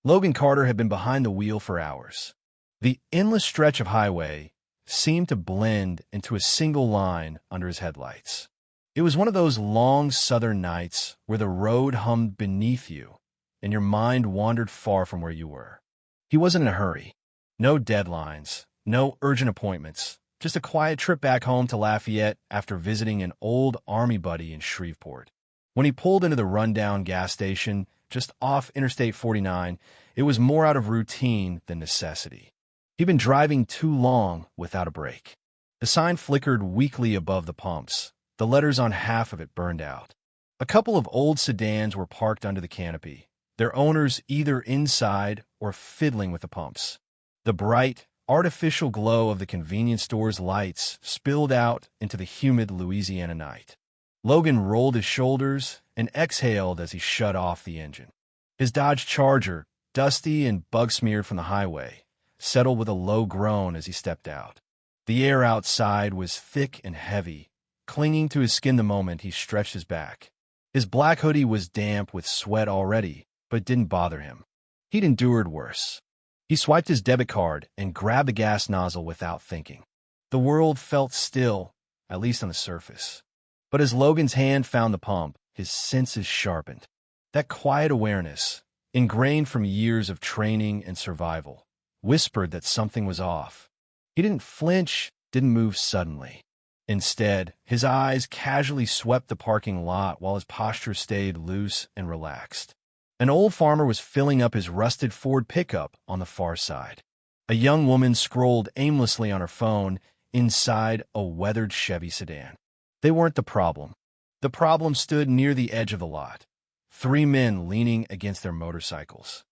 Logan Carter had been behind the wheel for hours. The endless stretch of highway seemed to blend into a single line under his headlights. It was one of those long southern nights where the road hummed beneath you and your mind wandered far from where you were. He wasn't in a hurry. No deadlines, no urgent appointments, just a quiet trip back home to Lafayette after visiting an old Army buddy in Shreveport. When he pulled into the rundown gas station just off Interstate 49, it was more out of routine than necessity. He'd been driving too long without a break. The sign flickered weakly above the pumps. The letters on half of it burned out. A couple of old sedans were parked under the canopy, their owners either inside or fiddling with the pumps. The bright, artificial glow of the convenience store's lights spilled out into the humid Louisiana night. Logan rolled his shoulders and exhaled as he shut off the engine. His Dodge Charger, dusty and bug-smeared from the highway, settled with a low groan as he stepped out. The air outside was thick and heavy, clinging to his skin the moment he stretched his back. His black hoodie was damp with sweat already, but it didn't bother him. He'd endured worse. He swiped his debit card and grabbed the gas nozzle without thinking. The world felt still, at least on the surface. But as Logan's hand found the pump, his senses sharpened. That quiet awareness, ingrained from years of training and survival, whispered that something was off. He didn't flinch, didn't move suddenly. Instead, his eyes casually swept the parking lot while his posture stayed loose and relaxed. An old farmer was filling up his rusted Ford pickup on the far side. A young woman scrolled aimlessly on her phone inside a weathered Chevy sedan. They weren't the problem. The problem stood near the edge of the lot. Three men leaning against their motorcycles.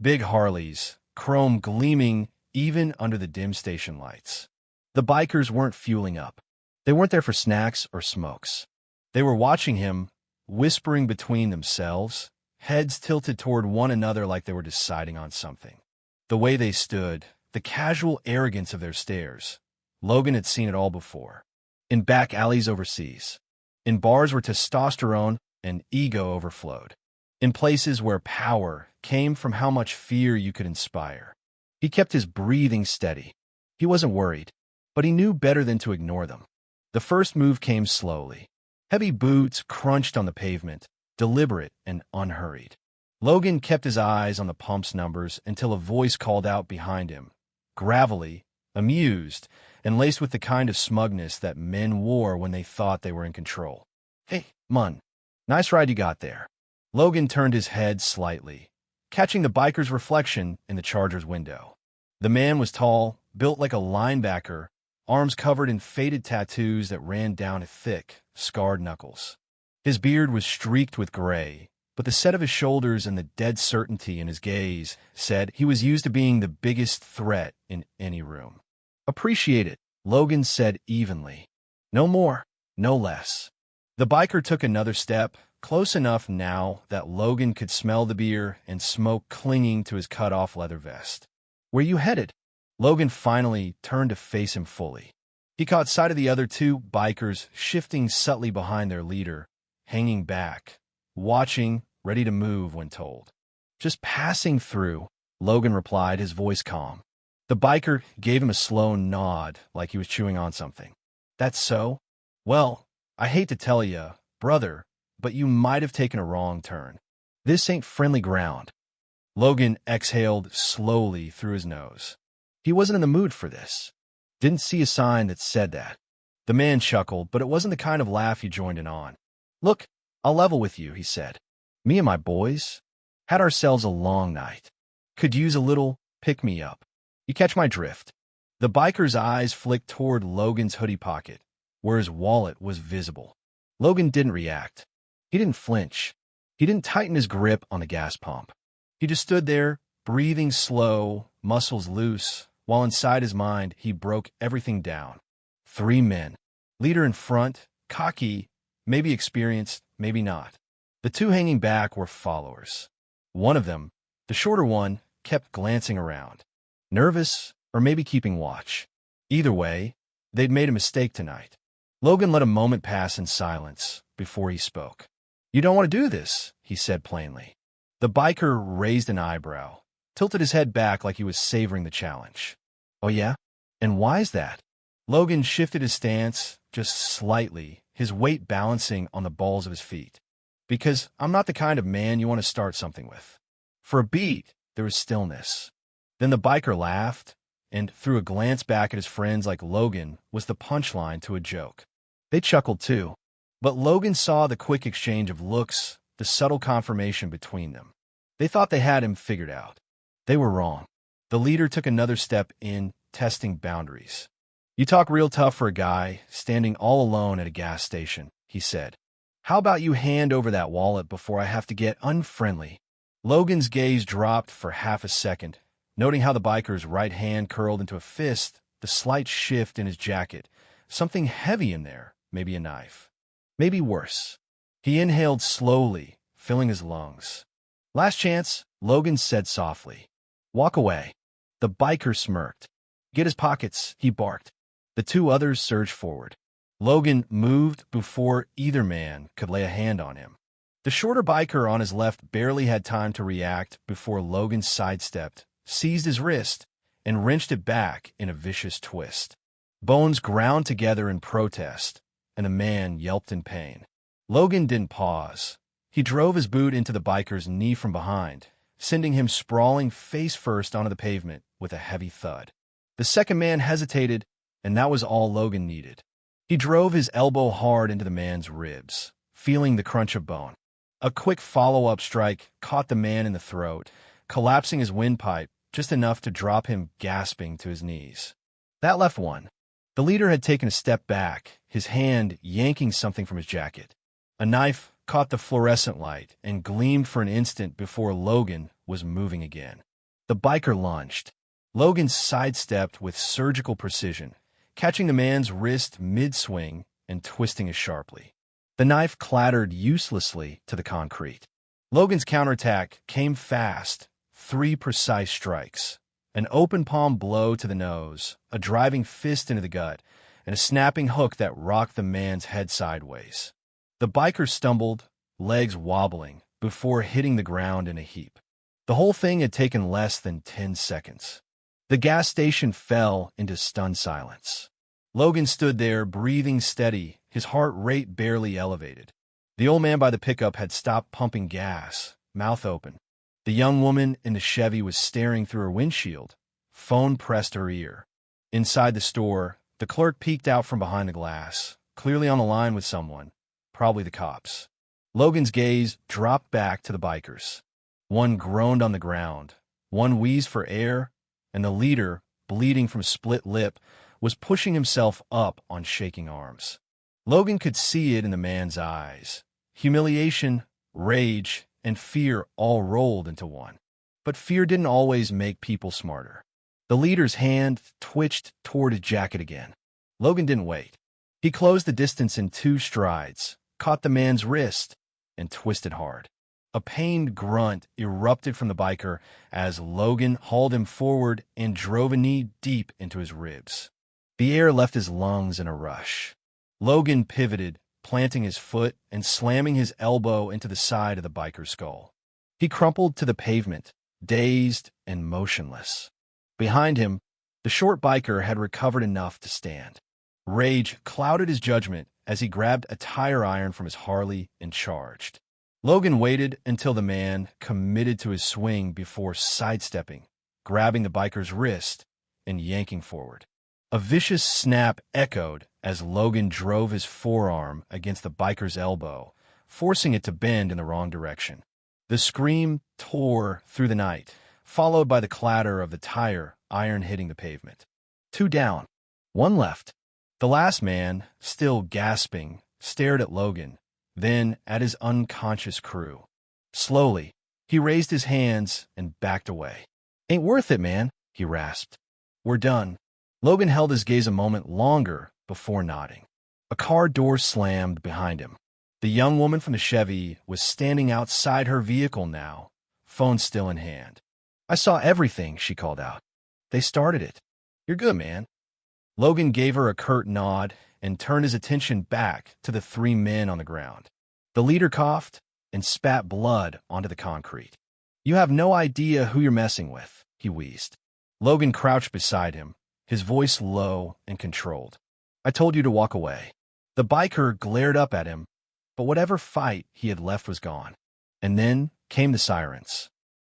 Big Harleys, chrome gleaming even under the dim station lights. The bikers weren't fueling up. They weren't there for snacks or smokes. They were watching him, whispering between themselves, heads tilted toward one another like they were deciding on something. The way they stood, the casual arrogance of their stares. Logan had seen it all before. In back alleys overseas. In bars where testosterone and ego overflowed. In places where power came from how much fear you could inspire. He kept his breathing steady. He wasn't worried, but he knew better than to ignore them. The first move came slowly. Heavy boots crunched on the pavement, deliberate and unhurried. Logan kept his eyes on the pump's numbers until a voice called out behind him, gravelly, amused, and laced with the kind of smugness that men wore when they thought they were in control. "Hey, Mun, nice ride you got there." Logan turned his head slightly, catching the biker's reflection in the Charger's window. The man was tall, built like a linebacker, arms covered in faded tattoos that ran down his thick, scarred knuckles. His beard was streaked with gray, but the set of his shoulders and the dead certainty in his gaze said he was used to being the biggest threat in any room. "Appreciate it," Logan said evenly. "No more, no less." The biker took another step, close enough now that Logan could smell the beer and smoke clinging to his cut-off leather vest. "Where you headed?" Logan finally turned to face him fully. He caught sight of the other two bikers shifting subtly behind their leader, hanging back, watching, ready to move when told. "Just passing through," Logan replied, his voice calm. The biker gave him a slow nod like he was chewing on something. "That's so? Well, I hate to tell you, brother, but you might have taken a wrong turn. This ain't friendly ground." Logan exhaled slowly through his nose. He wasn't in the mood for this. Didn't see a sign that said that. The man chuckled, but it wasn't the kind of laugh you joined in on. "Look, I'll level with you," he said. "Me and my boys had ourselves a long night. Could use a little pick-me-up. You catch my drift?" The biker's eyes flicked toward Logan's hoodie pocket, where his wallet was visible. Logan didn't react. He didn't flinch. He didn't tighten his grip on the gas pump. He just stood there, breathing slow, muscles loose, while inside his mind he broke everything down. Three men. Leader in front, cocky, maybe experienced, maybe not. The two hanging back were followers. One of them, the shorter one, kept glancing around. Nervous, or maybe keeping watch. Either way, they'd made a mistake tonight. Logan let a moment pass in silence before he spoke. "You don't want to do this," he said plainly. The biker raised an eyebrow, tilted his head back like he was savoring the challenge. "Oh yeah? And why is that?" Logan shifted his stance just slightly, his weight balancing on the balls of his feet. "Because I'm not the kind of man you want to start something with." For a beat, there was stillness. Then the biker laughed, and threw a glance back at his friends like Logan was the punchline to a joke. They chuckled too. But Logan saw the quick exchange of looks, the subtle confirmation between them. They thought they had him figured out. They were wrong. The leader took another step in, testing boundaries. "You talk real tough for a guy standing all alone at a gas station," he said. "How about you hand over that wallet before I have to get unfriendly?" Logan's gaze dropped for half a second, noting how the biker's right hand curled into a fist, the slight shift in his jacket. Something heavy in there, maybe a knife. Maybe worse. He inhaled slowly, filling his lungs. "Last chance," Logan said softly. "Walk away." The biker smirked. "Get his pockets," he barked. The two others surged forward. Logan moved before either man could lay a hand on him. The shorter biker on his left barely had time to react before Logan sidestepped, seized his wrist, and wrenched it back in a vicious twist. Bones ground together in protest, and the man yelped in pain. Logan didn't pause. He drove his boot into the biker's knee from behind, sending him sprawling face first onto the pavement with a heavy thud. The second man hesitated, and that was all Logan needed. He drove his elbow hard into the man's ribs, feeling the crunch of bone. A quick follow-up strike caught the man in the throat, collapsing his windpipe just enough to drop him gasping to his knees. That left one. The leader had taken a step back, his hand yanking something from his jacket. A knife caught the fluorescent light and gleamed for an instant before Logan was moving again. The biker lunged. Logan sidestepped with surgical precision, catching the man's wrist mid-swing and twisting it sharply. The knife clattered uselessly to the concrete. Logan's counterattack came fast, 3 precise strikes. An open palm blow to the nose, a driving fist into the gut, and a snapping hook that rocked the man's head sideways. The biker stumbled, legs wobbling, before hitting the ground in a heap. The whole thing had taken less than 10 seconds. The gas station fell into stunned silence. Logan stood there, breathing steady, his heart rate barely elevated. The old man by the pickup had stopped pumping gas, mouth open. The young woman in the Chevy was staring through her windshield, phone pressed to her ear. Inside the store, the clerk peeked out from behind the glass, clearly on the line with someone, probably the cops. Logan's gaze dropped back to the bikers. One groaned on the ground, one wheezed for air, and the leader, bleeding from split lip, was pushing himself up on shaking arms. Logan could see it in the man's eyes. Humiliation, rage, and fear all rolled into one. But fear didn't always make people smarter. The leader's hand twitched toward his jacket again. Logan didn't wait. He closed the distance in 2 strides, caught the man's wrist, and twisted hard. A pained grunt erupted from the biker as Logan hauled him forward and drove a knee deep into his ribs. The air left his lungs in a rush. Logan pivoted, planting his foot and slamming his elbow into the side of the biker's skull. He crumpled to the pavement, dazed and motionless. Behind him, the short biker had recovered enough to stand. Rage clouded his judgment as he grabbed a tire iron from his Harley and charged. Logan waited until the man committed to his swing before sidestepping, grabbing the biker's wrist and yanking forward. A vicious snap echoed as Logan drove his forearm against the biker's elbow, forcing it to bend in the wrong direction. The scream tore through the night, followed by the clatter of the tire iron hitting the pavement. 2 down, 1 left. The last man, still gasping, stared at Logan, then at his unconscious crew. Slowly, he raised his hands and backed away. "Ain't worth it, man," he rasped. "We're done." Logan held his gaze a moment longer before nodding. A car door slammed behind him. The young woman from the Chevy was standing outside her vehicle now, phone still in hand. "I saw everything," she called out. "They started it. You're good, man." Logan gave her a curt nod and turned his attention back to the 3 men on the ground. The leader coughed and spat blood onto the concrete. You have no idea who you're messing with, he wheezed. Logan crouched beside him, his voice low and controlled. I told you to walk away. The biker glared up at him, but whatever fight he had left was gone. And then came the sirens.